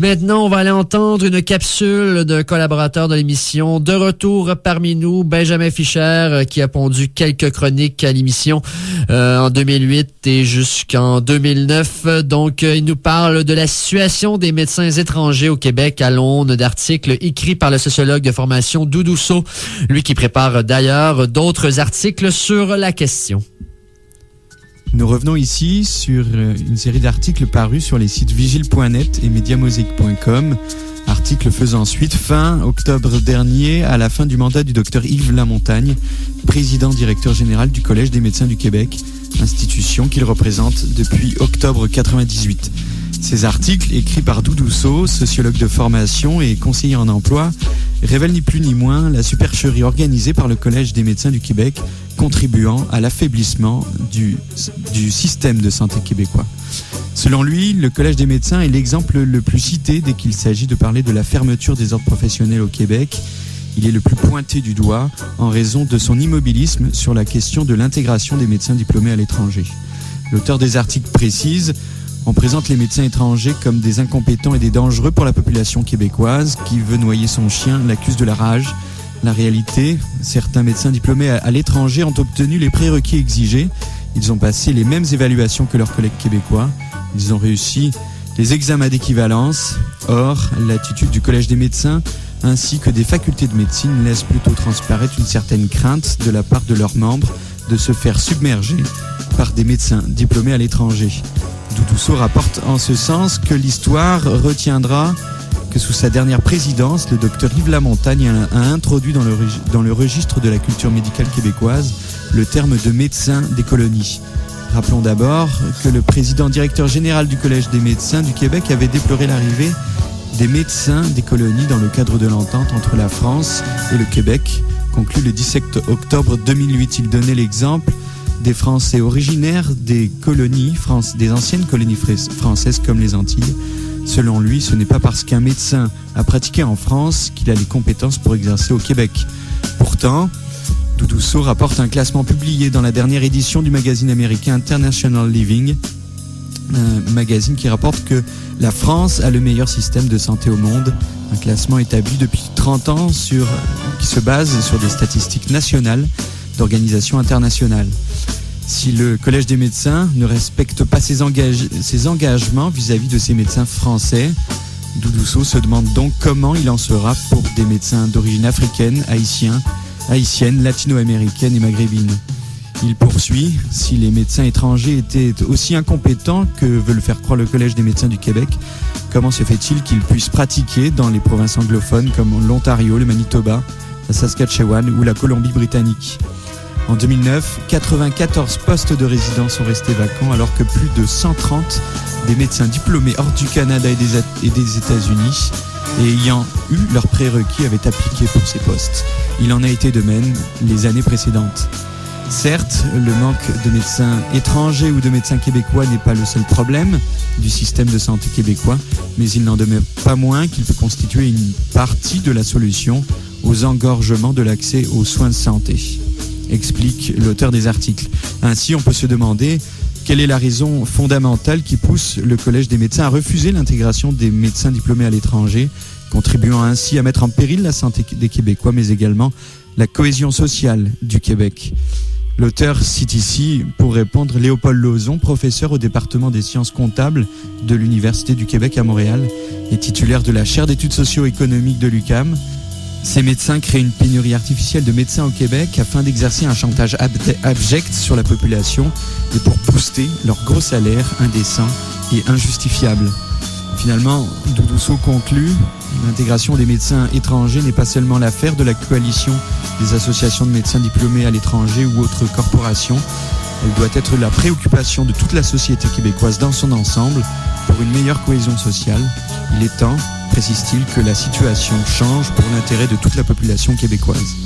Maintenant, on va aller entendre une capsule d'un collaborateur de l'émission. De retour parmi nous, Benjamin Fischer, qui a pondu quelques chroniques à l'émission en 2008 et jusqu'en 2009. Donc, il nous parle de la situation des médecins étrangers au Québec à l'aune d'articles écrits par le sociologue de formation Doudou Saut, lui qui prépare d'ailleurs d'autres articles sur la question. Nous revenons ici sur une série d'articles parus sur les sites vigile.net et mediamosique.com. Articles faisant suite fin octobre dernier à la fin du mandat du docteur Yves Lamontagne, président-directeur général du Collège des médecins du Québec, institution qu'il représente depuis octobre 98. Ces articles, écrits par Doudou Saut, sociologue de formation et conseiller en emploi, révèlent ni plus ni moins la supercherie organisée par le Collège des médecins du Québec, contribuant à l'affaiblissement du système de santé québécois. Selon lui, le Collège des médecins est l'exemple le plus cité dès qu'il s'agit de parler de la fermeture des ordres professionnels au Québec. Il est le plus pointé du doigt en raison de son immobilisme sur la question de l'intégration des médecins diplômés à l'étranger. L'auteur des articles précise: on présente les médecins étrangers comme des incompétents et des dangereux pour la population québécoise qui veut noyer son chien, l'accuse de la rage. La réalité, certains médecins diplômés à l'étranger ont obtenu les prérequis exigés. Ils ont passé les mêmes évaluations que leurs collègues québécois. Ils ont réussi les examens d'équivalence. Or, l'attitude du Collège des médecins ainsi que des facultés de médecine laisse plutôt transparaître une certaine crainte de la part de leurs membres de se faire submerger par des médecins diplômés à l'étranger. Doudou Saut rapporte en ce sens que l'histoire retiendra que sous sa dernière présidence, le docteur Yves Lamontagne a introduit dans le registre de la culture médicale québécoise le terme de médecin des colonies. Rappelons d'abord que le président directeur général du Collège des médecins du Québec avait déploré l'arrivée des médecins des colonies dans le cadre de l'entente entre la France et le Québec, conclue le 17 octobre 2008. Il donnait l'exemple des Français originaires des colonies, des anciennes colonies françaises comme les Antilles. Selon lui, ce n'est pas parce qu'un médecin a pratiqué en France qu'il a les compétences pour exercer au Québec. Pourtant, Doudou Saut rapporte un classement publié dans la dernière édition du magazine américain International Living, un magazine qui rapporte que la France a le meilleur système de santé au monde. Un classement établi depuis 30 ans qui se base sur des statistiques nationales d'organisations internationales. Si le Collège des médecins ne respecte pas ses engagements vis-à-vis de ces médecins français, Doudou Saut se demande donc comment il en sera pour des médecins d'origine africaine, haïtienne, latino-américaine et maghrébine. Il poursuit: si les médecins étrangers étaient aussi incompétents que veut le faire croire le Collège des médecins du Québec, comment se fait-il qu'ils puissent pratiquer dans les provinces anglophones comme l'Ontario, le Manitoba, la Saskatchewan ou la Colombie-Britannique? En 2009, 94 postes de résidence sont restés vacants alors que plus de 130 des médecins diplômés hors du Canada et des États-Unis et ayant eu leurs prérequis avaient appliqué pour ces postes. Il en a été de même les années précédentes. Certes, le manque de médecins étrangers ou de médecins québécois n'est pas le seul problème du système de santé québécois, mais il n'en demeure pas moins qu'il peut constituer une partie de la solution aux engorgements de l'accès aux soins de santé, explique l'auteur des articles. Ainsi, on peut se demander quelle est la raison fondamentale qui pousse le Collège des médecins à refuser l'intégration des médecins diplômés à l'étranger, contribuant ainsi à mettre en péril la santé des Québécois, mais également la cohésion sociale du Québec. L'auteur cite ici, pour répondre, Léopold Lauzon, professeur au département des sciences comptables de l'Université du Québec à Montréal et titulaire de la chaire d'études socio-économiques de l'UQAM. Ces médecins créent une pénurie artificielle de médecins au Québec afin d'exercer un chantage abject sur la population et pour booster leurs gros salaires indécents et injustifiables. Finalement, Doudou Saut conclut: l'intégration des médecins étrangers n'est pas seulement l'affaire de la coalition des associations de médecins diplômés à l'étranger ou autres corporations. Elle doit être la préoccupation de toute la société québécoise dans son ensemble pour une meilleure cohésion sociale. Il est temps, précise-t-il, que la situation change pour l'intérêt de toute la population québécoise.